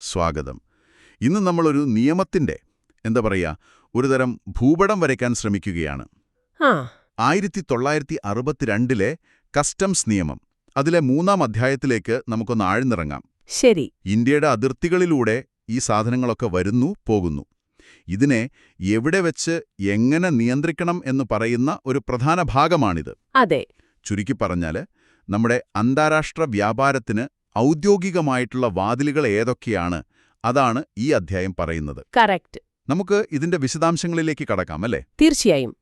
സ്വാഗതം. ഇന്ന് നമ്മളൊരു നിയമത്തിന്റെ ഒരുതരം ഭൂപടം വരയ്ക്കാൻ ശ്രമിക്കുകയാണ്. 1962 കസ്റ്റംസ് നിയമം, അതിലെ 3-ാം അധ്യായത്തിലേക്ക് നമുക്കൊന്ന് ആഴ്ന്നിറങ്ങാം. ശരി. ഇന്ത്യയുടെ അതിർത്തികളിലൂടെ ഈ സാധനങ്ങളൊക്കെ വരുന്നു, പോകുന്നു. ഇതിനെ എവിടെ വെച്ച് എങ്ങനെ നിയന്ത്രിക്കണം എന്ന് പറയുന്ന ഒരു പ്രധാന ഭാഗമാണിത്. അതെ. ചുരുക്കി പറഞ്ഞാൽ, നമ്മുടെ അന്താരാഷ്ട്ര വ്യാപാരത്തിന് ഔദ്യോഗികമായിട്ടുള്ള വാതിലുകൾ ഏതൊക്കെയാണ്, അതാണ് ഈ അധ്യായം പറയുന്നത്. കറക്റ്റ്. നമുക്ക് ഇതിന്റെ വിശദാംശങ്ങളിലേക്ക് കടക്കാം, അല്ലേ? തീർച്ചയായും.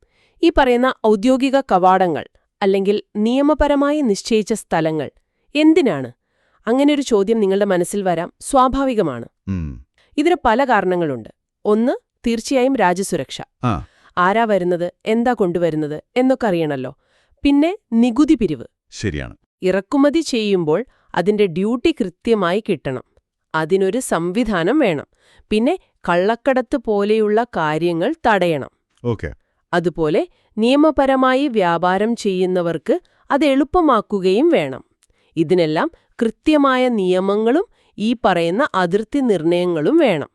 ഈ പറയുന്ന ഔദ്യോഗിക കവാടങ്ങൾ അല്ലെങ്കിൽ നിയമപരമായി നിശ്ചയിച്ച സ്ഥലങ്ങൾ എന്തിനാണ്? അങ്ങനെയൊരു ചോദ്യം നിങ്ങളുടെ മനസ്സിൽ വരാം. സ്വാഭാവികമാണ്. ഇതിന് പല കാരണങ്ങളുണ്ട്. ഒന്ന്, തീർച്ചയായും രാജ്യസുരക്ഷ. ആരാ വരുന്നത്, എന്താ കൊണ്ടുവരുന്നത് എന്നൊക്കെ അറിയണല്ലോ. പിന്നെ നികുതി പിരിവ്. ശരിയാണ്. ഇറക്കുമതി ചെയ്യുമ്പോൾ അതിന്റെ ഡ്യൂട്ടി കൃത്യമായി കിട്ടണം. അതിനൊരു സംവിധാനം വേണം. പിന്നെ കള്ളക്കടത്ത് പോലെയുള്ള കാര്യങ്ങൾ തടയണം. അതുപോലെ നിയമപരമായി വ്യാപാരം ചെയ്യുന്നവർക്ക് അത് എളുപ്പമാക്കുകയും വേണം. ഇതിനെല്ലാം കൃത്യമായ നിയമങ്ങളും ഈ പറയുന്ന അതിർത്തി നിർണയങ്ങളും വേണം.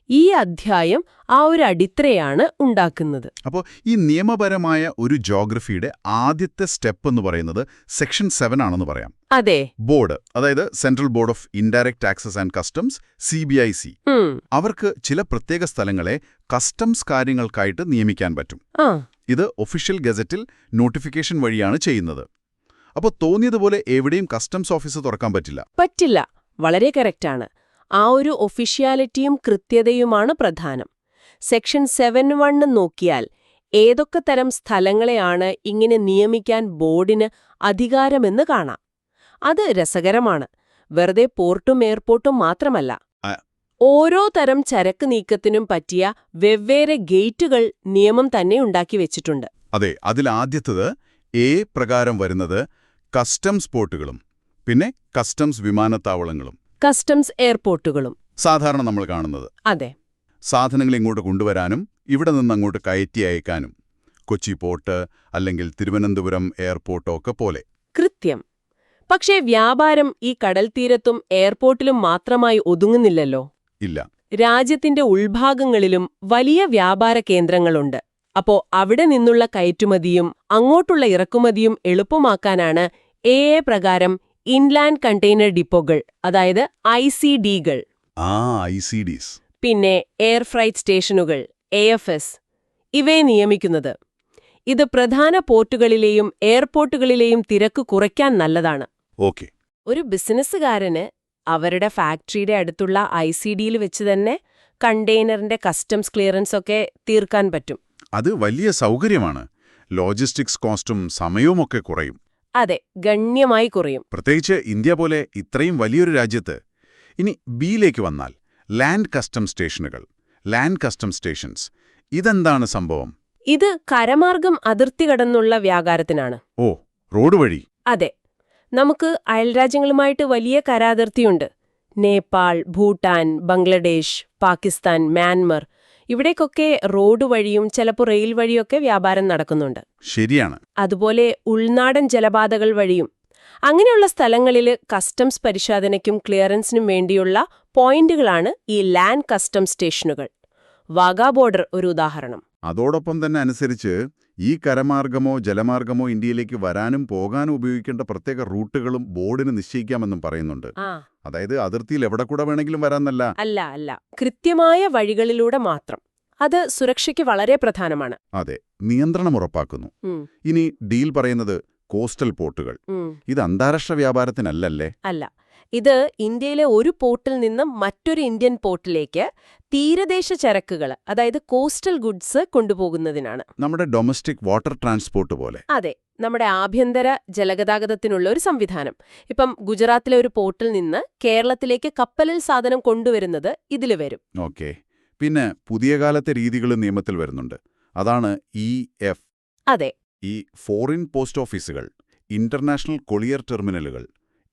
ഈ അധ്യായം ആ ഒരു അടിത്തറയാണ് ഉണ്ടാക്കുന്നത്. അപ്പോൾ ഈ നിയമപരമായ ഒരു ജോഗ്രഫിയുടെ ആദ്യത്തെ സ്റ്റെപ്പ് എന്ന് പറയുന്നത് സെക്ഷൻ 7 ആണെന്ന് പറയാം. അതെ. ബോർഡ്, അതായത് central board of indirect taxes and customs, CBIC. അവർക്ക് ചില പ്രത്യേക സ്ഥലങ്ങളെ കസ്റ്റംസ് കാര്യങ്ങൾക്കായിട്ട് നിയമിക്കാൻ പറ്റും. ഇത് ഒഫീഷ്യൽ ഗസറ്റിൽ നോട്ടിഫിക്കേഷൻ വഴിയാണ് ചെയ്യുന്നത്. അപ്പോൾ തോന്നിയതുപോലെ എവിടെയും കസ്റ്റംസ് ഓഫീസ് തുറക്കാൻ പറ്റില്ല. വളരെ കറക്റ്റാണ്. ആ ഒരു ഒഫീഷ്യാലിറ്റിയും കൃത്യതയുമാണ് പ്രധാനം. സെക്ഷൻ 7(1) നോക്കിയാൽ ഏതൊക്കെ തരം സ്ഥലങ്ങളെയാണ് ഇങ്ങനെ നിയമിക്കാൻ ബോർഡിന് അധികാരമെന്ന് കാണാം. അത് രസകരമാണ്. വെറുതെ പോർട്ടും എയർപോർട്ടും മാത്രമല്ല, ഓരോ തരം ചരക്ക് നീക്കത്തിനും പറ്റിയ വെവ്വേറെ ഗേറ്റുകൾ നിയമം തന്നെ ഉണ്ടാക്കി വെച്ചിട്ടുണ്ട്. അതെ. അതിലാദ്യത്തത് A പ്രകാരം വരുന്നത് കസ്റ്റംസ് പോർട്ടുകളും പിന്നെ കസ്റ്റംസ് വിമാനത്താവളങ്ങളും കസ്റ്റംസ് എയർപോർട്ടുകളും സാധാരണ നമ്മൾ കാണുന്നത്. അതെ. സാധനങ്ങൾ ഇങ്ങോട്ട് കൊണ്ടുവരാനും ഇവിടെ നിന്ന് അങ്ങോട്ട് കയറ്റി അയക്കാനും. കൊച്ചി പോർട്ട് അല്ലെങ്കിൽ തിരുവനന്തപുരം എയർപോർട്ടോ ഒക്കെ പോലെ. കൃത്യം. പക്ഷേ വ്യാപാരം ഈ കടൽത്തീരത്തും എയർപോർട്ടിലും മാത്രമായി ഒതുങ്ങുന്നില്ലല്ലോ. ഇല്ല. രാജ്യത്തിന്റെ ഉൾഭാഗങ്ങളിലും വലിയ വ്യാപാര കേന്ദ്രങ്ങളുണ്ട്. അപ്പോ അവിടെ നിന്നുള്ള കയറ്റുമതിയും അങ്ങോട്ടുള്ള ഇറക്കുമതിയും എളുപ്പമാക്കാനാണ് AA പ്രകാരം ഇൻലാൻഡ് കണ്ടെയ്നർ ഡിപ്പോകൾ, അതായത് ICDകൾ, ICDs, പിന്നെ എയർ ഫ്രൈറ്റ് സ്റ്റേഷനുകൾ, AFS, ഇവയെ നിയമിക്കുന്നത്. ഇത് പ്രധാന പോർട്ടുകളിലെയും എയർപോർട്ടുകളിലെയും തിരക്ക് കുറയ്ക്കാൻ നല്ലതാണ്. ഒരു ബിസിനസ്സുകാരന് അവരുടെ ഫാക്ടറിയുടെ അടുത്തുള്ള ICDയിൽ വെച്ച് തന്നെ കണ്ടെയ്നറിന്റെ കസ്റ്റംസ് ക്ലിയറൻസ് ഒക്കെ തീർക്കാൻ പറ്റും. അത് വലിയ സൗകര്യമാണ്. ലോജിസ്റ്റിക്സ് കോസ്റ്റും സമയവുമൊക്കെ കുറയും. അതെ, ഗണ്യമായി കുറയും. പ്രത്യേകിച്ച് ഇന്ത്യ പോലെ ഇത്രയും വലിയൊരു രാജ്യത്ത്. ഇനി ബിയിലേക്ക് വന്നാൽ ലാൻഡ് കസ്റ്റം സ്റ്റേഷനുകൾ, ലാൻഡ് കസ്റ്റം സ്റ്റേഷൻസ്. ഇതെന്താണ് സംഭവം? ഇത് കരമാർഗം അതിർത്തി കടന്നുള്ള വ്യാപാരത്തിനാണ്. റോഡ് വഴി. അതെ. നമുക്ക് അയൽരാജ്യങ്ങളുമായിട്ട് വലിയ കരാതിർത്തിയുണ്ട്. നേപ്പാൾ, ഭൂട്ടാൻ, ബംഗ്ലാദേശ്, പാകിസ്ഥാൻ, മ്യാൻമർ, ഇവിടേക്കൊക്കെ റോഡ് വഴിയും ചിലപ്പോൾ റെയിൽ വഴിയൊക്കെ വ്യാപാരം നടക്കുന്നുണ്ട്. ശരിയാണ്. അതുപോലെ ഉൾനാടൻ ജലപാതകൾ വഴിയും. അങ്ങനെയുള്ള സ്ഥലങ്ങളിൽ കസ്റ്റംസ് പരിശോധനയ്ക്കും ക്ലിയറൻസിനും വേണ്ടിയുള്ള പോയിന്റുകളാണ് ഈ ലാൻഡ് കസ്റ്റംസ് സ്റ്റേഷനുകൾ. വാഗാ ബോർഡർ ഒരു ഉദാഹരണം. അതോടൊപ്പം തന്നെ അനുസരിച്ച് ഈ കരമാർഗമോ ജലമാർഗമോ ഇന്ത്യയിലേക്ക് വരാനും പോകാനും ഉപയോഗിക്കേണ്ട പ്രത്യേക റൂട്ടുകളും ബോർഡിന് നിശ്ചയിക്കാമെന്നും പറയുന്നുണ്ട്. അതായത് അതിർത്തിയിൽ എവിടെ കൂടെ വേണമെങ്കിലും വരാന്നല്ല. അല്ല, കൃത്യമായ വഴികളിലൂടെ മാത്രം. അത് സുരക്ഷയ്ക്ക് വളരെ പ്രധാനമാണ്. അതെ, നിയന്ത്രണം ഉറപ്പാക്കുന്നു. ഇനി ഡീൽ പറയുന്നത് കോസ്റ്റൽ പോർട്ടുകൾ. ഇത് അന്താരാഷ്ട്ര വ്യാപാരത്തിനല്ലല്ലേ? അല്ല. ഇത് ഇന്ത്യയിലെ ഒരു പോർട്ടിൽ നിന്ന് മറ്റൊരു ഇന്ത്യൻ പോർട്ടിലേക്ക് തീരദേശ ചരക്കുകൾ, അതായത് കോസ്റ്റൽ ഗുഡ്സ് കൊണ്ടുപോകുന്നതിനാണ്. നമ്മുടെ ഡൊമസ്റ്റിക് വാട്ടർ ട്രാൻസ്പോർട്ട് പോലെ. അതെ, നമ്മുടെ ആഭ്യന്തര ജലഗതാഗതത്തിനുള്ള ഒരു സംവിധാനം. ഇപ്പം ഗുജറാത്തിലെ ഒരു പോർട്ടിൽ നിന്ന് കേരളത്തിലേക്ക് കപ്പലിൽ സാധനം കൊണ്ടുവരുന്നത് ഇതിൽ വരും. പിന്നെ പുതിയ കാലത്തെ രീതികൾ നിയമത്തിൽ വരുന്നുണ്ട്. അതാണ് EF. അതെ. ഈ ഫോറിൻ പോസ്റ്റ് ഓഫീസുകൾ, ഇന്റർനാഷണൽ കൊറിയർ ടെർമിനലുകൾ,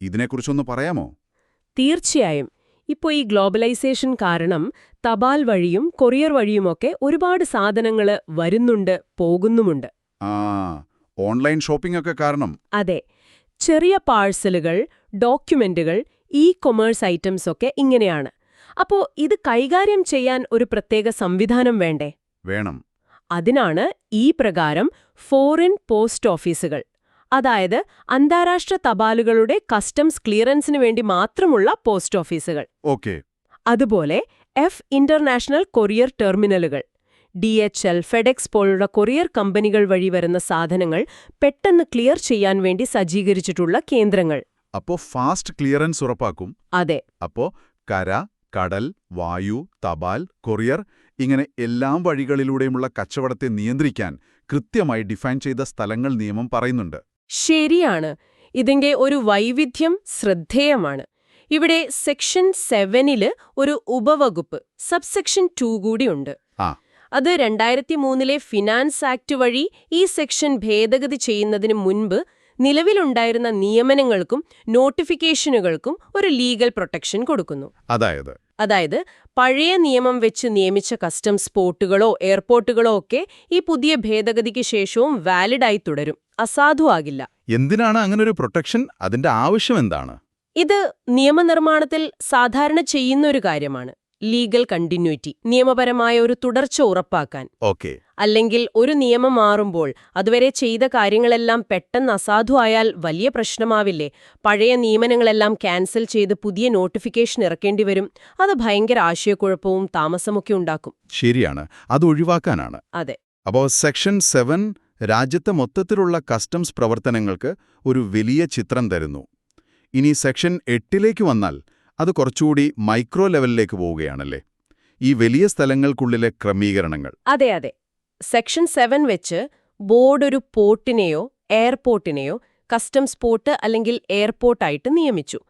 ഇതിനെക്കുറിച്ചൊന്ന് പറയാമോ? തീർച്ചയായും. ഇപ്പോൾ ഈ ഗ്ലോബലൈസേഷൻ കാരണം തപാൽ വഴിയും കൊറിയർ വഴിയുമൊക്കെ ഒരുപാട് സാധനങ്ങൾ വരുന്നുണ്ട്, പോകുന്നുമുണ്ട്. ഓൺലൈൻ ഷോപ്പിംഗ് ഒക്കെ കാരണം. അതെ. ചെറിയ പാഴ്സലുകൾ, ഡോക്യുമെന്റുകൾ, കൊമേഴ്സ് ഐറ്റംസ് ഒക്കെ ഇങ്ങനെയാണ്. അപ്പോ ഇത് കൈകാര്യം ചെയ്യാൻ ഒരു പ്രത്യേക സംവിധാനം വേണ്ടേ? വേണം. അതിനാണ് ഈ പ്രകാരം ഫോറിൻ പോസ്റ്റ് ഓഫീസുകൾ, അതായത് അന്താരാഷ്ട്ര തപാലുകളുടെ കസ്റ്റംസ് ക്ലിയറൻസിന് വേണ്ടി മാത്രമുള്ള പോസ്റ്റ് ഓഫീസുകൾ. ഓക്കെ. അതുപോലെ ഇന്റർനാഷണൽ കൊറിയർ ടെർമിനലുകൾ, DHL, ഫെഡെക്സ് പോലുള്ള കൊറിയർ കമ്പനികൾ വഴി വരുന്ന സാധനങ്ങൾ പെട്ടെന്ന് ക്ലിയർ ചെയ്യാൻ വേണ്ടി സജ്ജീകരിച്ചിട്ടുള്ള കേന്ദ്രങ്ങൾ. അപ്പോ ഫാസ്റ്റ് ക്ലിയറൻസ് ഉറപ്പാക്കും. അതെ. അപ്പോ കര, കടൽ, വായു, തപാൽ, കൊറിയർ ഇങ്ങനെ എല്ലാ വഴികളിലൂടെയുമുള്ള കച്ചവടത്തെ നിയന്ത്രിക്കാൻ കൃത്യമായി ഡിഫൈൻ ചെയ്ത സ്ഥലങ്ങൾ നിയമം പറയുന്നുണ്ട്. ശരിയാണ്. ഇതിന്റെ ഒരു വൈവിധ്യം ശ്രദ്ധേയമാണ്. ഇവിടെ സെക്ഷൻ 7 ഒരു ഉപവകുപ്പ് സബ്സെക്ഷൻ 2 കൂടിയുണ്ട്. അത് 2003 ഫിനാൻസ് ആക്ട് വഴി ഈ സെക്ഷൻ ഭേദഗതി ചെയ്യുന്നതിന് മുൻപ് നിലവിലുണ്ടായിരുന്ന നിയമനങ്ങൾക്കും നോട്ടിഫിക്കേഷനുകൾക്കും ഒരു ലീഗൽ പ്രൊട്ടക്ഷൻ കൊടുക്കുന്നു. അതായത് പഴയ നിയമം വെച്ച് നിയമിച്ച കസ്റ്റംസ് പോർട്ടുകളോ എയർപോർട്ടുകളോ ഒക്കെ ഈ പുതിയ ഭേദഗതിക്ക് ശേഷവും വാലിഡായി തുടരും, അസാധുവാകില്ല. എന്തിനാണ് അങ്ങനൊരു പ്രൊട്ടക്ഷൻ? അതിന്റെ ആവശ്യം എന്താണ്? ഇത് നിയമനിർമ്മാണത്തിൽ സാധാരണ ചെയ്യുന്നൊരു കാര്യമാണ്. ലീഗൽ കണ്ടിന്യൂറ്റി, നിയമപരമായ ഒരു തുടർച്ച ഉറപ്പാക്കാൻ. അല്ലെങ്കിൽ ഒരു നിയമം മാറുമ്പോൾ അതുവരെ ചെയ്ത കാര്യങ്ങളെല്ലാം പെട്ടെന്ന് അസാധുവായാൽ വലിയ പ്രശ്നമാവില്ലേ? പഴയ നിയമനങ്ങളെല്ലാം ക്യാൻസൽ ചെയ്ത് പുതിയ നോട്ടിഫിക്കേഷൻ ഇറക്കേണ്ടി വരും. അത് ഭയങ്കര ആശയക്കുഴപ്പവും താമസമൊക്കെ ഉണ്ടാക്കും. ശരിയാണ്, അത് ഒഴിവാക്കാനാണ്. അതെ. അപ്പോൾ സെക്ഷൻ 7 രാജ്യത്തെ മൊത്തത്തിലുള്ള കസ്റ്റംസ് പ്രവർത്തനങ്ങൾക്ക് ഒരു വലിയ ചിത്രം തരുന്നു. ഇനി സെക്ഷൻ 8 വന്നാൽ അത് കുറച്ചുകൂടി മൈക്രോ ലെവലിലേക്ക് പോവുകയാണല്ലേ? ഈ വലിയ സ്ഥലങ്ങൾക്കുള്ളിലെ ക്രമീകരണങ്ങൾ. അതെ. സെക്ഷൻ 7 വെച്ച് ബോർഡ് ഒരു പോർട്ടിനെയോ എയർപോർട്ടിനെയോ കസ്റ്റംസ് പോർട്ട് അല്ലെങ്കിൽ എയർപോർട്ടായിട്ട് നിയമിച്ചു.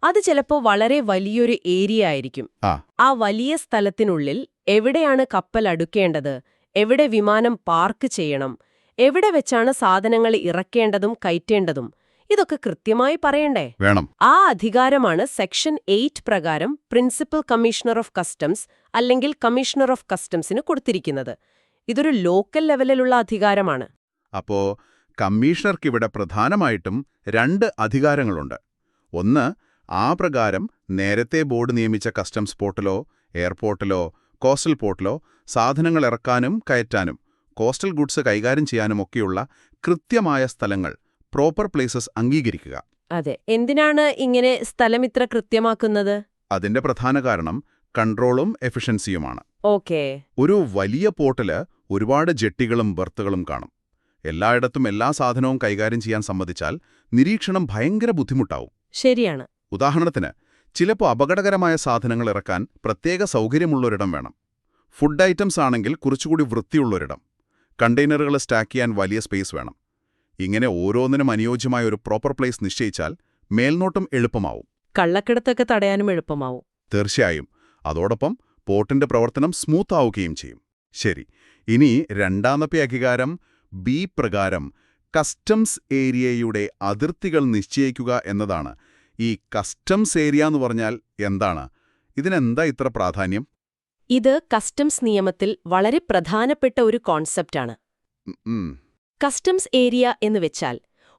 അത് ചിലപ്പോൾ വളരെ വലിയൊരു ഏരിയ ആയിരിക്കും. ആ വലിയ സ്ഥലത്തിനുള്ളിൽ എവിടെയാണ് കപ്പൽ അടുക്കേണ്ടത്, എവിടെ വിമാനം പാർക്ക് ചെയ്യണം, എവിടെ വെച്ചാണ് സാധനങ്ങൾ ഇറക്കേണ്ടതും കയറ്റേണ്ടതും, ഇതൊക്കെ കൃത്യമായി പറയണ്ടേ? വേണം. ആ അധികാരമാണ് സെക്ഷൻ 8 പ്രകാരം പ്രിൻസിപ്പൽ കമ്മീഷണർ ഓഫ് കസ്റ്റംസ് അല്ലെങ്കിൽ കമ്മീഷണർ ഓഫ് കസ്റ്റംസിന് കൊടുത്തിരിക്കുന്നത്. ഇതൊരു ലോക്കൽ ലെവലിലുള്ള അധികാരമാണ്. അപ്പോ കമ്മീഷണർക്കിവിടെ പ്രധാനമായിട്ടും 2 അധികാരങ്ങളുണ്ട്. ഒന്ന്, ആ പ്രകാരം നേരത്തെ ബോർഡ് നിയമിച്ച കസ്റ്റംസ് പോർട്ടിലോ എയർപോർട്ടിലോ കോസ്റ്റൽ പോർട്ടിലോ സാധനങ്ങൾ ഇറക്കാനും കയറ്റാനും കോസ്റ്റൽ ഗുഡ്സ് കൈകാര്യം ചെയ്യാനുമൊക്കെയുള്ള കൃത്യമായ സ്ഥലങ്ങൾ, പ്രോപ്പർ പ്ലേസസ് അംഗീകരിക്കുക. അതെ. എന്തിനാണ് ഇങ്ങനെ സ്ഥലം ഇത്ര കൃത്യമാക്കുന്നത്? അതിന്റെ പ്രധാന കാരണം കൺട്രോളും എഫിഷ്യൻസിയുമാണ്. ഓക്കേ. ഒരു വലിയ പോർട്ടില് ഒരുപാട് ജെട്ടികളും ബർത്തുകളും കാണും. എല്ലായിടത്തും എല്ലാ സാധനവും കൈകാര്യം ചെയ്യാൻ സമ്മതിച്ചാൽ നിരീക്ഷണം ഭയങ്കര ബുദ്ധിമുട്ടാവും. ശരിയാണ്. ഉദാഹരണത്തിന്, ചിലപ്പോൾ അപകടകരമായ സാധനങ്ങൾ ഇറക്കാൻ പ്രത്യേക സൗകര്യമുള്ളൊരിടം വേണം. ഫുഡ് ഐറ്റംസ് ആണെങ്കിൽ കുറച്ചുകൂടി വൃത്തിയുള്ളൊരിടം. കണ്ടെയ്നറുകൾ സ്റ്റാക്ക് ചെയ്യാൻ വലിയ സ്പേസ് വേണം. ഇങ്ങനെ ഓരോന്നിനും അനുയോജ്യമായ ഒരു പ്രോപ്പർ പ്ലേസ് നിശ്ചയിച്ചാൽ മേൽനോട്ടം എളുപ്പമാവും. കള്ളക്കടത്തൊക്കെ തടയാനും എളുപ്പമാവും. തീർച്ചയായും. അതോടൊപ്പം പോർട്ടിന്റെ പ്രവർത്തനം സ്മൂത്ത് ആവുകയും ചെയ്യും. ശരി, ഇനി രണ്ടാമത്തെ അധികാരം ബി പ്രകാരം കസ്റ്റംസ് ഏരിയയുടെ അതിർത്തികൾ നിശ്ചയിക്കുക എന്നതാണ്. ഈ കസ്റ്റംസ് ഏരിയ എന്ന് പറഞ്ഞാൽ എന്താണ്? ഇതിനെന്താ ഇത്ര പ്രാധാന്യം? ഇത് കസ്റ്റംസ് നിയമത്തിൽ വളരെ പ്രധാനപ്പെട്ട ഒരു കോൺസെപ്റ്റാണ്. കസ്റ്റംസ് ഏരിയ എന്ന് വെച്ചാൽ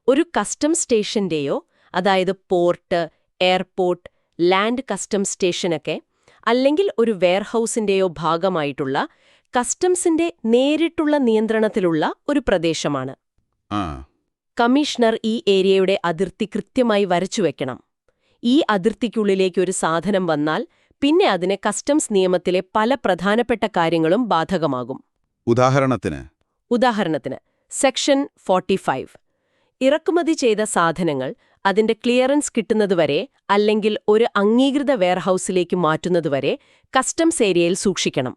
ഒരു കസ്റ്റംസ് സ്റ്റേഷന്റെയോ, അതായത് പോർട്ട്, എയർപോർട്ട്, ലാൻഡ് കസ്റ്റംസ് സ്റ്റേഷനൊക്കെ, അല്ലെങ്കിൽ ഒരു വെയർഹൌസിന്റെയോ ഭാഗമായിട്ടുള്ള കസ്റ്റംസിന്റെ നേരിട്ടുള്ള നിയന്ത്രണത്തിലുള്ള ഒരു പ്രദേശമാണ്. കമ്മീഷണർ ഈ ഏരിയയുടെ അതിർത്തി കൃത്യമായി വരച്ചുവെക്കണം. ഈ അതിർത്തിക്കുള്ളിലേക്ക് ഒരു സാധനം വന്നാൽ പിന്നെ അതിന് കസ്റ്റംസ് നിയമത്തിലെ പല പ്രധാനപ്പെട്ട കാര്യങ്ങളും ബാധകമാകും. ഉദാഹരണത്തിന് സെക്ഷൻ 45 ഇറക്കുമതി ചെയ്ത സാധനങ്ങൾ അതിന്റെ ക്ലിയറൻസ് കിട്ടുന്നതുവരെ അല്ലെങ്കിൽ ഒരു അംഗീകൃത വെയർഹൌസിലേക്ക് മാറ്റുന്നതുവരെ കസ്റ്റംസ് ഏരിയയിൽ സൂക്ഷിക്കണം.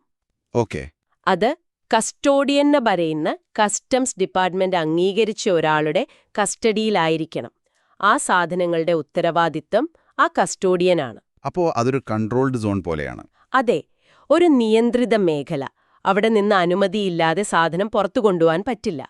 അത് കസ്റ്റോഡിയന് പറയുന്ന കസ്റ്റംസ് ഡിപ്പാർട്ട്മെന്റ് അംഗീകരിച്ച ഒരാളുടെ കസ്റ്റഡിയിലായിരിക്കണം. ആ സാധനങ്ങളുടെ ഉത്തരവാദിത്തം ആ കസ്റ്റോഡിയനാണ്. അപ്പോ അതൊരു കൺട്രോൾഡ് സോൺ പോലെയാണ്. അതെ, ഒരു നിയന്ത്രിത മേഖല. അവിടെ നിന്ന് അനുമതിയില്ലാതെ സാധനം പുറത്തു കൊണ്ടുപോകാൻ പറ്റില്ല.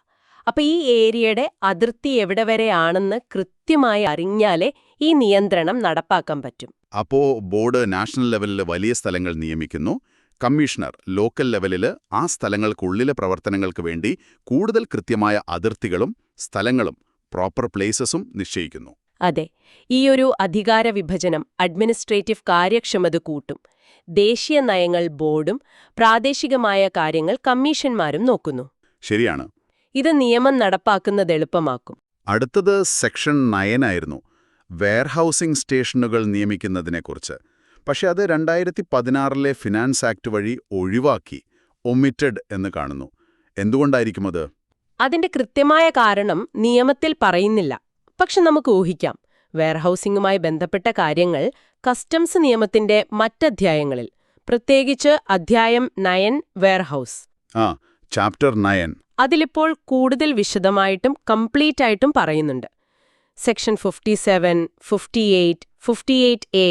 അപ്പൊ ഈ ഏരിയയുടെ അതിർത്തി എവിടെ വരെയാണെന്ന് കൃത്യമായി അറിഞ്ഞാലേ ഈ നിയന്ത്രണം നടപ്പാക്കാൻ പറ്റും. അപ്പോ ബോർഡ് നാഷണൽ ലെവലിൽ വലിയ സ്ഥലങ്ങൾ നിയമിക്കുന്നു. കമ്മീഷണർ ലോക്കൽ ലെവലിൽ ആ സ്ഥലങ്ങൾക്കുള്ളിലെ പ്രവർത്തനങ്ങൾക്ക് വേണ്ടി കൂടുതൽ കൃത്യമായ അതിർത്തികളും സ്ഥലങ്ങളും പ്രോപ്പർ പ്ലേസസും നിശ്ചയിക്കുന്നു. അതെ, ഈയൊരു അധികാര വിഭജനം അഡ്മിനിസ്ട്രേറ്റീവ് കാര്യക്ഷമത കൂട്ടും. ദേശീയ നയങ്ങൾ ബോർഡും പ്രാദേശികമായ കാര്യങ്ങൾ കമ്മീഷന്മാരും നോക്കുന്നു. ശരിയാണ്. ഇത് നിയമം നടപ്പാക്കുന്നത് എളുപ്പമാക്കും. അടുത്തത് സെക്ഷൻ 9 ആയിരുന്നു, വെയർഹൌസിംഗ് സ്റ്റേഷനുകൾ നിയമിക്കുന്നതിനെക്കുറിച്ച്. പക്ഷെ അത് 2016 ഫിനാൻസ് ആക്ട് വഴി ഒഴിവാക്കി, ഒമിറ്റഡ് എന്ന് കാണുന്നു. എന്തുകൊണ്ടായിരിക്കും അത്? അതിന്റെ കൃത്യമായ കാരണം നിയമത്തിൽ പറയുന്നില്ല. പക്ഷെ നമുക്ക് ഊഹിക്കാം. വെയർഹൌസിംഗുമായി ബന്ധപ്പെട്ട കാര്യങ്ങൾ കസ്റ്റംസ് നിയമത്തിന്റെ മറ്റധ്യായങ്ങളിൽ, പ്രത്യേകിച്ച് അധ്യായം 9 വെയർഹൌസ്, ചാപ്റ്റർ 9, അതിലിപ്പോൾ കൂടുതൽ വിശദമായിട്ടും കംപ്ലീറ്റ് ആയിട്ടും പറയുന്നുണ്ട്. സെക്ഷൻ 57, 58, 58A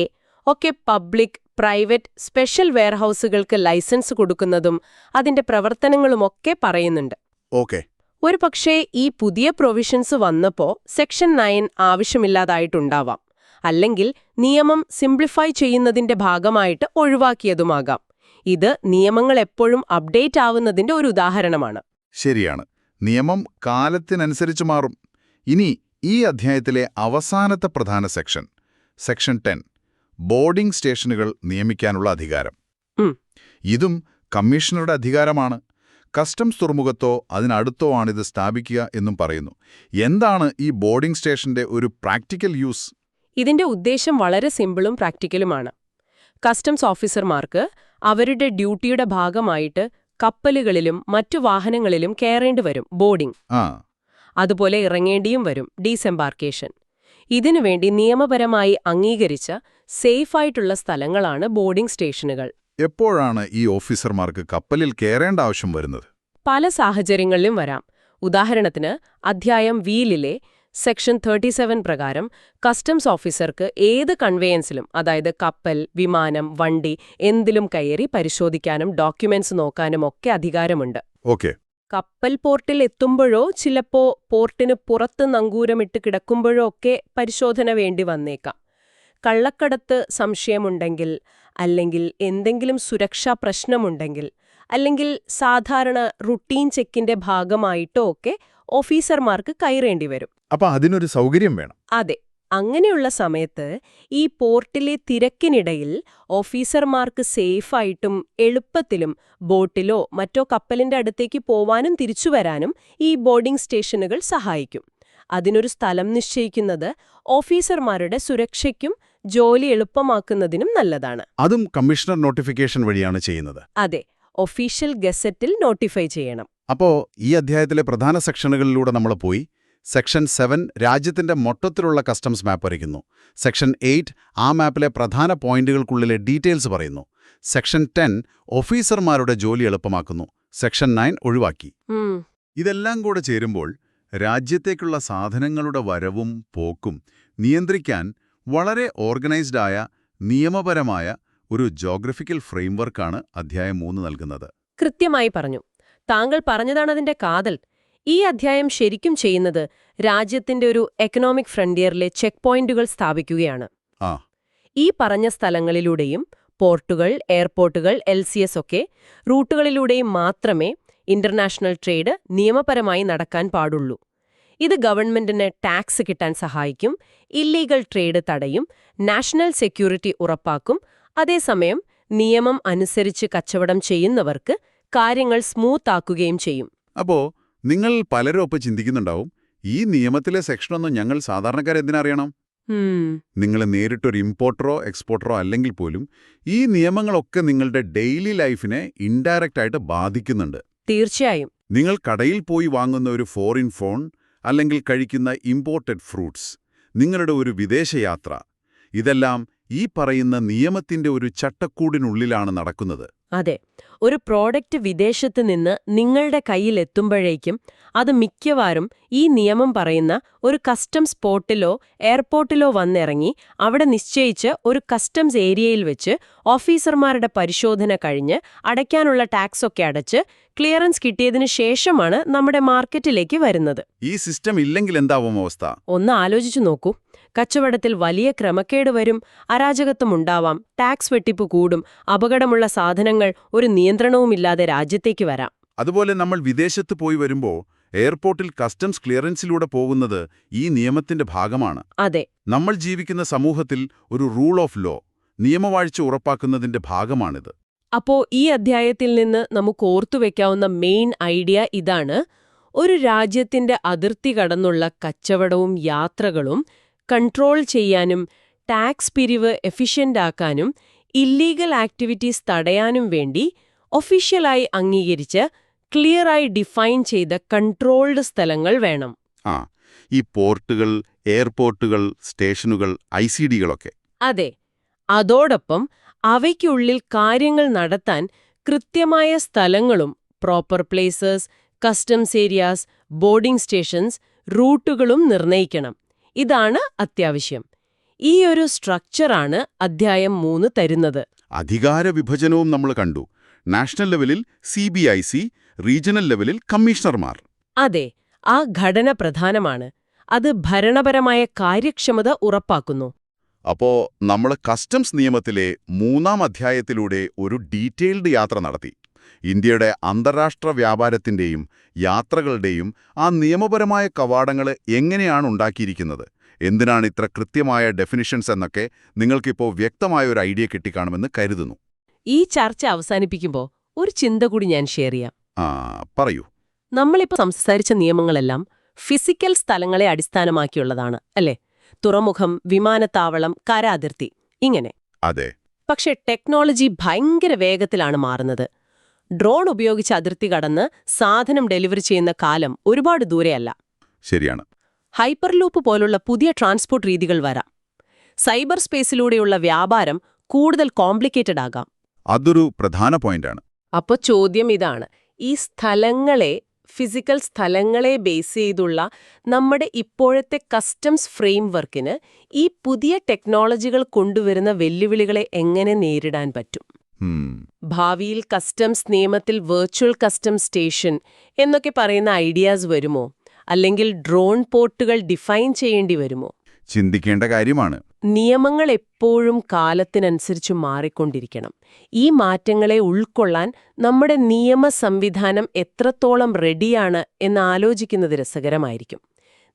ഒക്കെ പബ്ലിക്, പ്രൈവറ്റ്, സ്പെഷ്യൽ വെയർഹൌസുകൾക്ക് ലൈസൻസ് കൊടുക്കുന്നതും അതിന്റെ പ്രവർത്തനങ്ങളുമൊക്കെ പറയുന്നുണ്ട്. ഓക്കെ. ഒരു പക്ഷേ ഈ പുതിയ പ്രൊവിഷൻസ് വന്നപ്പോൾ സെക്ഷൻ 9 ആവശ്യമില്ലാതായിട്ടുണ്ടാവാം. അല്ലെങ്കിൽ നിയമം സിംപ്ലിഫൈ ചെയ്യുന്നതിന്റെ ഭാഗമായിട്ട് ഒഴിവാക്കിയതുമാകാം. ഇത് നിയമങ്ങൾ എപ്പോഴും അപ്ഡേറ്റ് ആവുന്നതിന്റെ ഒരു ഉദാഹരണമാണ്. ശരിയാണ്. നിയമം കാലത്തിനനുസരിച്ച് മാറും. ഇനി ഈ അധ്യായത്തിലെ അവസാനത്തെ പ്രധാന സെക്ഷൻ, സെക്ഷൻ 10, ബോർഡിംഗ് സ്റ്റേഷനുകൾ നിയമിക്കാനുള്ള അധികാരം. ഇതും കമ്മീഷണറുടെ അധികാരമാണ്. കസ്റ്റംസ് തുറമുഖത്തോ അതിനടുത്തോ ആണിത് സ്ഥാപിക്കുക എന്നും പറയുന്നു. എന്താണ് ഈ ബോർഡിംഗ് സ്റ്റേഷന്റെ ഒരു പ്രാക്ടിക്കൽ യൂസ്? ഇതിന്റെ ഉദ്ദേശം വളരെ സിമ്പിളും പ്രാക്ടിക്കലുമാണ്. കസ്റ്റംസ് ഓഫീസർമാർക്ക് അവരുടെ ഡ്യൂട്ടിയുടെ ഭാഗമായിട്ട് കപ്പലുകളിലും മറ്റു വാഹനങ്ങളിലും കയറേണ്ടി വരും, ബോർഡിംഗ്. അതുപോലെ ഇറങ്ങേണ്ടിയും വരും, ഡീസെമ്പാർക്കേഷൻ. ഇതിനുവേണ്ടി നിയമപരമായി അംഗീകരിച്ച സേഫായിട്ടുള്ള സ്ഥലങ്ങളാണ് ബോർഡിംഗ് സ്റ്റേഷനുകൾ. എപ്പോഴാണ് ഈ ഓഫീസർമാർക്ക് കപ്പലിൽ കയറേണ്ട ആവശ്യം വരുന്നത്? പല സാഹചര്യങ്ങളിലും വരാം. ഉദാഹരണത്തിന് അധ്യായം വീലിലെ സെക്ഷൻ 37 പ്രകാരം കസ്റ്റംസ് ഓഫീസർക്ക് ഏത് കൺവേയൻസിലും, അതായത് കപ്പൽ, വിമാനം, വണ്ടി എന്തിലും കയറി പരിശോധിക്കാനും ഡോക്യുമെന്റ്സ് നോക്കാനും ഒക്കെ അധികാരമുണ്ട്. ഓക്കെ. കപ്പൽ പോർട്ടിൽ എത്തുമ്പോഴോ ചിലപ്പോ പോർട്ടിന് പുറത്ത് നങ്കൂരമിട്ട് കിടക്കുമ്പോഴോ ഒക്കെ പരിശോധന വേണ്ടി വന്നേക്കാം. കള്ളക്കടത്ത് സംശയമുണ്ടെങ്കിൽ, അല്ലെങ്കിൽ എന്തെങ്കിലും സുരക്ഷാ പ്രശ്നമുണ്ടെങ്കിൽ, അല്ലെങ്കിൽ സാധാരണ റുട്ടീൻ ചെക്കിന്റെ ഭാഗമായിട്ടോ ഒക്കെ ഓഫീസർമാർക്ക് കയറേണ്ടി വരും. അപ്പൊ അതിനൊരു സൗകര്യം വേണം. അതെ. അങ്ങനെയുള്ള സമയത്ത് ഈ പോർട്ടിലെ തിരക്കിനിടയിൽ ഓഫീസർമാർക്ക് സേഫായിട്ടും എളുപ്പത്തിലും ബോട്ടിലോ മറ്റോ കപ്പലിന്റെ അടുത്തേക്ക് പോവാനും തിരിച്ചുവരാനും ഈ ബോർഡിംഗ് സ്റ്റേഷനുകൾ സഹായിക്കും. അതിനൊരു സ്ഥലം നിശ്ചയിക്കുന്നത് ഓഫീസർമാരുടെ സുരക്ഷയ്ക്കും ജോലി എളുപ്പമാക്കുന്നതിനും നല്ലതാണ്. അതും കമ്മീഷണർ നോട്ടിഫിക്കേഷൻ വഴിയാണ് ചെയ്യുന്നത്. അതെ, ഒഫീഷ്യൽ ഗസറ്റിൽ നോട്ടിഫൈ ചെയ്യണം. അപ്പോ ഈ അധ്യായത്തിലെ പ്രധാന സെക്ഷനുകളിലൂടെ നമ്മൾ പോയി. സെക്ഷൻ 7 രാജ്യത്തിന്റെ മൊത്തത്തിലുള്ള കസ്റ്റംസ് മാപ്പ് വരയ്ക്കുന്നു. സെക്ഷൻ 8 ആ മാപ്പിലെ പ്രധാന പോയിന്റുകൾക്കുള്ളിലെ ഡീറ്റെയിൽസ് പറയുന്നു. സെക്ഷൻ 10 ഓഫീസർമാരുടെ ജോലി എളുപ്പമാക്കുന്നു. സെക്ഷൻ 9 ഒഴിവാക്കി. ഇതെല്ലാം കൂടെ ചേരുമ്പോൾ രാജ്യത്തേക്കുള്ള സാധനങ്ങളുടെ വരവും പോക്കും നിയന്ത്രിക്കാൻ വളരെ ഓർഗനൈസ്ഡ് ആയ, നിയമപരമായ ഒരു ജോഗ്രഫിക്കൽ ഫ്രെയിംവർക്കാണ് അധ്യായം 3 നൽകുന്നത്. കൃത്യമായി പറഞ്ഞു. താങ്കൾ പറഞ്ഞതാണതിന്റെ കാതൽ. ഈ അധ്യായം ശരിക്കും ചെയ്യുന്നത് രാജ്യത്തിന്റെ ഒരു എക്കണോമിക് ഫ്രണ്ടിയറിലെ ചെക്ക് പോയിന്റുകൾ സ്ഥാപിക്കുകയാണ്. ഈ പറഞ്ഞ സ്ഥലങ്ങളിലൂടെയും പോർട്ടുകൾ, എയർപോർട്ടുകൾ, LCS ഒക്കെ റൂട്ടുകളിലൂടെയും മാത്രമേ ഇന്റർനാഷണൽ ട്രേഡ് നിയമപരമായി നടക്കാൻ പാടുള്ളൂ. ഇത് ഗവൺമെന്റിന് ടാക്സ് കിട്ടാൻ സഹായിക്കും, ഇല്ലീഗൽ ട്രേഡ് തടയും, നാഷണൽ സെക്യൂരിറ്റി ഉറപ്പാക്കും. അതേസമയം നിയമം അനുസരിച്ച് കച്ചവടം ചെയ്യുന്നവർക്ക് കാര്യങ്ങൾ സ്മൂത്ത് ആക്കുകയും ചെയ്യും. അപ്പോ നിങ്ങൾ പലരും ഒപ്പം ചിന്തിക്കുന്നുണ്ടാവും, ഈ നിയമത്തിലെ സെക്ഷനൊന്നും ഞങ്ങൾ സാധാരണക്കാരെന്തിനറിയണം? നിങ്ങൾ നേരിട്ടൊരു ഇമ്പോർട്ടറോ എക്സ്പോർട്ടറോ അല്ലെങ്കിൽ പോലും ഈ നിയമങ്ങളൊക്കെ നിങ്ങളുടെ ഡെയിലി ലൈഫിനെ ഇൻഡയറക്റ്റ് ആയിട്ട് ബാധിക്കുന്നുണ്ട്. തീർച്ചയായും. നിങ്ങൾ കടയിൽ പോയി വാങ്ങുന്ന ഒരു ഫോറിൻ ഫോൺ, അല്ലെങ്കിൽ കഴിക്കുന്ന ഇമ്പോർട്ടഡ് ഫ്രൂട്ട്സ്, നിങ്ങളുടെ ഒരു വിദേശയാത്ര, ഇതെല്ലാം ഈ പറയുന്ന നിയമത്തിന്റെ ഒരു ചട്ടക്കൂടിനുള്ളിലാണ് നടക്കുന്നത്. അതെ. ഒരു പ്രോഡക്റ്റ് വിദേശത്ത് നിന്ന് നിങ്ങളുടെ കയ്യിൽ എത്തുമ്പോഴേക്കും അത് മിക്കവാറും ഈ നിയമം പറയുന്ന ഒരു കസ്റ്റംസ് പോർട്ടിലോ എയർപോർട്ടിലോ വന്നിറങ്ങി അവിടെ നിശ്ചയിച്ച് ഒരു കസ്റ്റംസ് ഏരിയയിൽ വെച്ച് ഓഫീസർമാരുടെ പരിശോധന കഴിഞ്ഞ് അടയ്ക്കാനുള്ള ടാക്സൊക്കെ അടച്ച് ക്ലിയറൻസ് കിട്ടിയതിനു ശേഷമാണ് നമ്മുടെ മാർക്കറ്റിലേക്ക് വരുന്നത്. ഈ സിസ്റ്റം ഇല്ലെങ്കിൽ എന്താവും അവസ്ഥ? ഒന്ന് ആലോചിച്ചു നോക്കൂ. കച്ചവടത്തിൽ വലിയ ക്രമക്കേട് വരും, അരാജകത്വമുണ്ടാവാം, ടാക്സ് വെട്ടിപ്പ് കൂടും, അപകടമുള്ള സാധനങ്ങൾ ഒരു നിയന്ത്രണവുമില്ലാതെ രാജ്യത്തേക്ക് വരാം. അതുപോലെ നമ്മൾ വിദേശത്ത് പോയി വരുമ്പോൾ എയർപോർട്ടിൽ കസ്റ്റംസ് ക്ലിയറൻസിലൂടെ പോകുന്നത് ഈ നിയമത്തിന്റെ ഭാഗമാണ്. അതെ. നമ്മൾ ജീവിക്കുന്ന സമൂഹത്തിൽ ഒരു റൂൾ ഓഫ് ലോ, നിയമവാഴ്ച ഉറപ്പാക്കുന്നതിന്റെ ഭാഗമാണിത്. അപ്പോ ഈ അധ്യായത്തിൽ നിന്ന് നമുക്ക് ഓർത്തുവെക്കാവുന്ന മെയിൻ ഐഡിയ ഇതാണ്: ഒരു രാജ്യത്തിന്റെ അതിർത്തി കടന്നുള്ള കച്ചവടവും യാത്രകളും കൺട്രോൾ ചെയ്യാനും ടാക്സ് പിരിവ് എഫിഷ്യന്റ് ആക്കാനും ഇല്ലീഗൽ ആക്ടിവിറ്റീസ് തടയാനും വേണ്ടി ഒഫീഷ്യലായി അംഗീകരിച്ച് ക്ലിയറായി ഡിഫൈൻ ചെയ്ത കൺട്രോൾഡ് സ്ഥലങ്ങൾ വേണം. ഈ പോർട്ടുകൾ, എയർപോർട്ടുകൾ, സ്റ്റേഷനുകൾ, ICDകളൊക്കെ. അതെ. അതോടൊപ്പം അവയ്ക്കുള്ളിൽ കാര്യങ്ങൾ നടത്താൻ കൃത്യമായ സ്ഥലങ്ങളും proper places, customs areas, boarding stations, റൂട്ടുകളും നിർണയിക്കണം. ഇതാണ് അത്യാവശ്യം. ഈ ഒരു സ്ട്രക്ചറാണ് അധ്യായം 3 തരുന്നത്. അധികാര വിഭജനവും നമ്മൾ കണ്ടു. നാഷണൽ ലെവലിൽ CBIC, റീജിയണൽ ലെവലിൽ കമ്മീഷണർമാർ. അതെ, ആ ഘടന പ്രധാനമാണ്. അത് ഭരണപരമായ കാര്യക്ഷമത ഉറപ്പാക്കുന്നു. അപ്പോ നമ്മൾ കസ്റ്റംസ് നിയമത്തിലെ 3-ാം അധ്യായത്തിലൂടെ ഒരു ഡീറ്റെയിൽഡ് യാത്ര നടത്തി. ഇന്ത്യയുടെ അന്താരാഷ്ട്ര വ്യാപാരത്തിന്റെയും യാത്രകളുടെയും ആ നിയമപരമായ കവാടങ്ങൾ എങ്ങനെയാണ് ഉണ്ടാക്കിയിരിക്കുന്നത്, എന്തിനാണ് ഇത്ര കൃത്യമായ ഡെഫിനിഷൻസ് എന്നൊക്കെ നിങ്ങൾക്കിപ്പോൾ വ്യക്തമായ ഒരു ഐഡിയ കിട്ടിക്കാണുമെന്ന് കരുതുന്നു. ഈ ചർച്ച അവസാനിപ്പിക്കുമ്പോൾ ഒരു ചിന്ത കൂടി ഞാൻ ഷെയർ ചെയ്യാം. പറയൂ. നമ്മളിപ്പോൾ സംസാരിച്ച നിയമങ്ങളെല്ലാം ഫിസിക്കൽ സ്ഥലങ്ങളെ അടിസ്ഥാനമാക്കിയുള്ളതാണ്, അല്ലേ? തുറമുഖം, വിമാനത്താവളം, കര അതിർത്തി, ഇങ്ങനെ. അതെ. പക്ഷെ ടെക്നോളജി ഭയങ്കര വേഗത്തിലാണ് മാറുന്നത്. ഡ്രോൺ ഉപയോഗിച്ച് അതിർത്തി കടന്ന് സാധനം ഡെലിവറി ചെയ്യുന്ന കാലം ഒരുപാട് ദൂരെയല്ല. ശരിയാണ്. ഹൈപ്പർലൂപ്പ് പോലുള്ള പുതിയ ട്രാൻസ്പോർട്ട് രീതികൾ വരാം. സൈബർ സ്പേസിലൂടെയുള്ള വ്യാപാരം കൂടുതൽ കോംപ്ലിക്കേറ്റഡ് ആകാം. അതൊരു പ്രധാന പോയിന്റാണ്. അപ്പോൾ ചോദ്യം ഇതാണ്: ഈ സ്ഥലങ്ങളെ, ഫിസിക്കൽ സ്ഥലങ്ങളെ ബേസ് ചെയ്തുള്ള നമ്മുടെ ഇപ്പോഴത്തെ കസ്റ്റംസ് ഫ്രെയിംവർക്കിന് ഈ പുതിയ ടെക്നോളജികൾ കൊണ്ടുവരുന്ന വെല്ലുവിളികളെ എങ്ങനെ നേരിടാൻ പറ്റും? ഭാവിയിൽ കസ്റ്റംസ് നിയമത്തിൽ വെർച്വൽ കസ്റ്റംസ് സ്റ്റേഷൻ എന്നൊക്കെ പറയുന്ന ഐഡിയാസ് വരുമോ? അല്ലെങ്കിൽ ഡ്രോൺ പോർട്ടുകൾ ഡിഫൈൻ ചെയ്യേണ്ടി വരുമോ? ചിന്തിക്കേണ്ട കാര്യമാണ്. നിയമങ്ങൾ എപ്പോഴും കാലത്തിനനുസരിച്ച് മാറിക്കൊണ്ടിരിക്കണം. ഈ മാറ്റങ്ങളെ ഉൾക്കൊള്ളാൻ നമ്മുടെ നിയമ സംവിധാനം എത്രത്തോളം റെഡിയാണ് എന്ന് ആലോചിക്കുന്നത് രസകരമായിരിക്കും.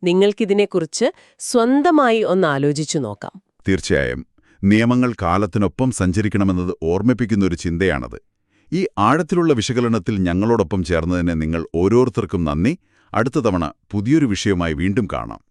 നിങ്ങൾക്കിതിനെക്കുറിച്ച് സ്വന്തമായി ഒന്ന് ആലോചിച്ചു നോക്കാം. തീർച്ചയായും. നിയമങ്ങൾ കാലത്തിനൊപ്പം സഞ്ചരിക്കണമെന്നത് ഓർമ്മിപ്പിക്കുന്ന ഒരു ചിന്തയാണത്. ഈ ആഴത്തിലുള്ള വിശകലനത്തിൽ ഞങ്ങളോടൊപ്പം ചേർന്നതിന് നിങ്ങൾ ഓരോരുത്തർക്കും നന്ദി. അടുത്ത തവണ പുതിയൊരു വിഷയവുമായി വീണ്ടും കാണാം.